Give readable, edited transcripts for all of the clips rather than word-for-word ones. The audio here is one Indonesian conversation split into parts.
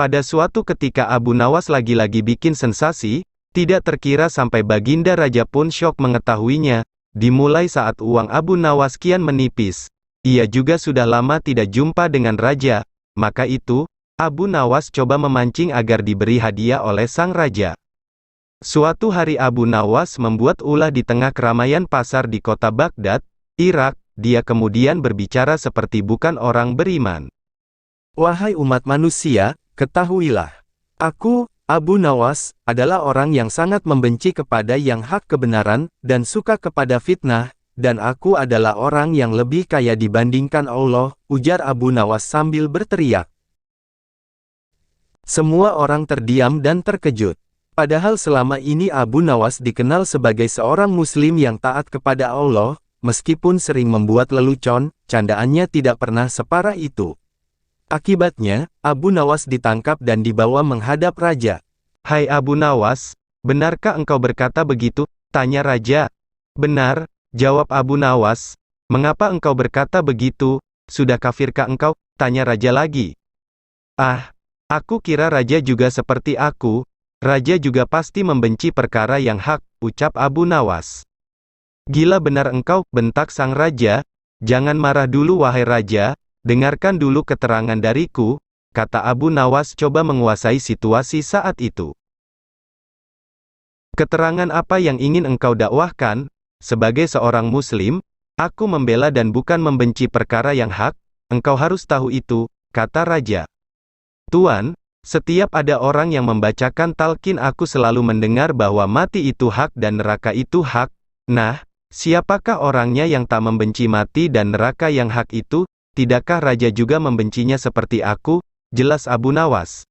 Pada suatu ketika Abu Nawas lagi-lagi bikin sensasi, tidak terkira sampai Baginda Raja pun syok mengetahuinya. Dimulai saat uang Abu Nawas kian menipis. Ia juga sudah lama tidak jumpa dengan Raja. Maka itu, Abu Nawas coba memancing agar diberi hadiah oleh sang Raja. Suatu hari Abu Nawas membuat ulah di tengah keramaian pasar di kota Baghdad, Irak. Dia kemudian berbicara seperti bukan orang beriman. Wahai umat manusia, ketahuilah, aku, Abu Nawas, adalah orang yang sangat membenci kepada yang hak kebenaran, dan suka kepada fitnah, dan aku adalah orang yang lebih kaya dibandingkan Allah, ujar Abu Nawas sambil berteriak. Semua orang terdiam dan terkejut. Padahal selama ini Abu Nawas dikenal sebagai seorang muslim yang taat kepada Allah, meskipun sering membuat lelucon, candaannya tidak pernah separah itu. Akibatnya, Abu Nawas ditangkap dan dibawa menghadap Raja. Hai Abu Nawas, benarkah engkau berkata begitu? Tanya Raja. Benar, jawab Abu Nawas. Mengapa engkau berkata begitu? Sudah kafirkah engkau? Tanya Raja lagi. Ah, aku kira Raja juga seperti aku. Raja juga pasti membenci perkara yang hak, ucap Abu Nawas. Gila benar engkau, bentak sang Raja. Jangan marah dulu wahai Raja. Dengarkan dulu keterangan dariku, kata Abu Nawas coba menguasai situasi saat itu. Keterangan apa yang ingin engkau dakwahkan? Sebagai seorang muslim, aku membela dan bukan membenci perkara yang hak, engkau harus tahu itu, kata Raja. Tuan, setiap ada orang yang membacakan talqin aku selalu mendengar bahwa mati itu hak dan neraka itu hak. Nah, siapakah orangnya yang tak membenci mati dan neraka yang hak itu? Tidakkah Raja juga membencinya seperti aku? Jelas Abu Nawas.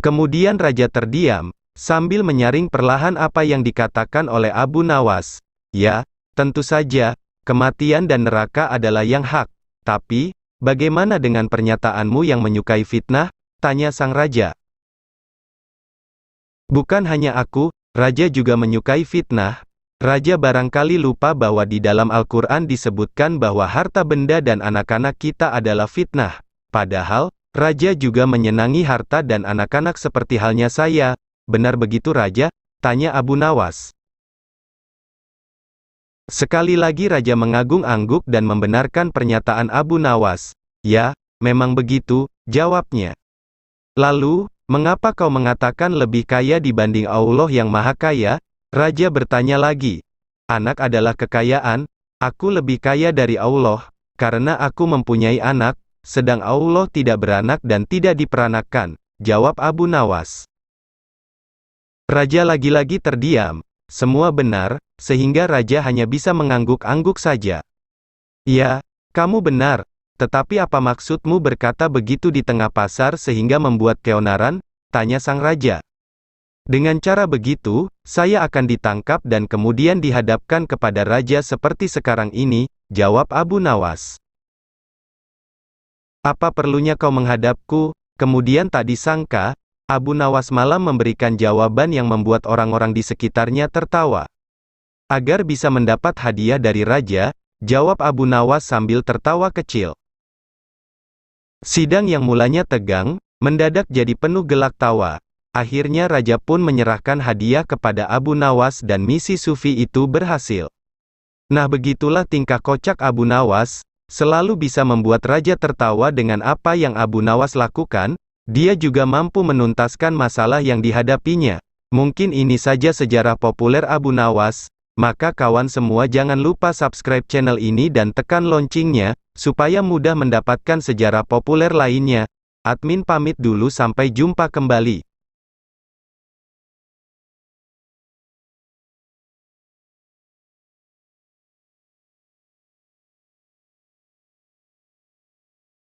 Kemudian Raja terdiam, sambil menyaring perlahan apa yang dikatakan oleh Abu Nawas. Ya, tentu saja, kematian dan neraka adalah yang hak. Tapi, bagaimana dengan pernyataanmu yang menyukai fitnah? Tanya sang Raja. Bukan hanya aku, Raja juga menyukai fitnah. Raja barangkali lupa bahwa di dalam Al-Quran disebutkan bahwa harta benda dan anak-anak kita adalah fitnah. Padahal, Raja juga menyenangi harta dan anak-anak seperti halnya saya. Benar begitu Raja? Tanya Abu Nawas. Sekali lagi Raja mengagung-angguk dan membenarkan pernyataan Abu Nawas. Ya, memang begitu, jawabnya. Lalu, mengapa kau mengatakan lebih kaya dibanding Allah yang Maha Kaya? Raja bertanya lagi. Anak adalah kekayaan, aku lebih kaya dari Allah, karena aku mempunyai anak, sedang Allah tidak beranak dan tidak diperanakkan, jawab Abu Nawas. Raja lagi-lagi terdiam. Semua benar, sehingga Raja hanya bisa mengangguk-angguk saja. Ya, kamu benar, tetapi apa maksudmu berkata begitu di tengah pasar sehingga membuat keonaran? Tanya sang Raja. Dengan cara begitu, saya akan ditangkap dan kemudian dihadapkan kepada Raja seperti sekarang ini, jawab Abu Nawas. Apa perlunya kau menghadapku? Kemudian tak disangka, Abu Nawas malah memberikan jawaban yang membuat orang-orang di sekitarnya tertawa. Agar bisa mendapat hadiah dari Raja, jawab Abu Nawas sambil tertawa kecil. Sidang yang mulanya tegang, mendadak jadi penuh gelak tawa. Akhirnya Raja pun menyerahkan hadiah kepada Abu Nawas dan misi sufi itu berhasil. Nah begitulah tingkah kocak Abu Nawas, selalu bisa membuat Raja tertawa dengan apa yang Abu Nawas lakukan, dia juga mampu menuntaskan masalah yang dihadapinya. Mungkin ini saja sejarah populer Abu Nawas, maka kawan semua jangan lupa subscribe channel ini dan tekan loncengnya, supaya mudah mendapatkan sejarah populer lainnya. Admin pamit dulu sampai jumpa kembali.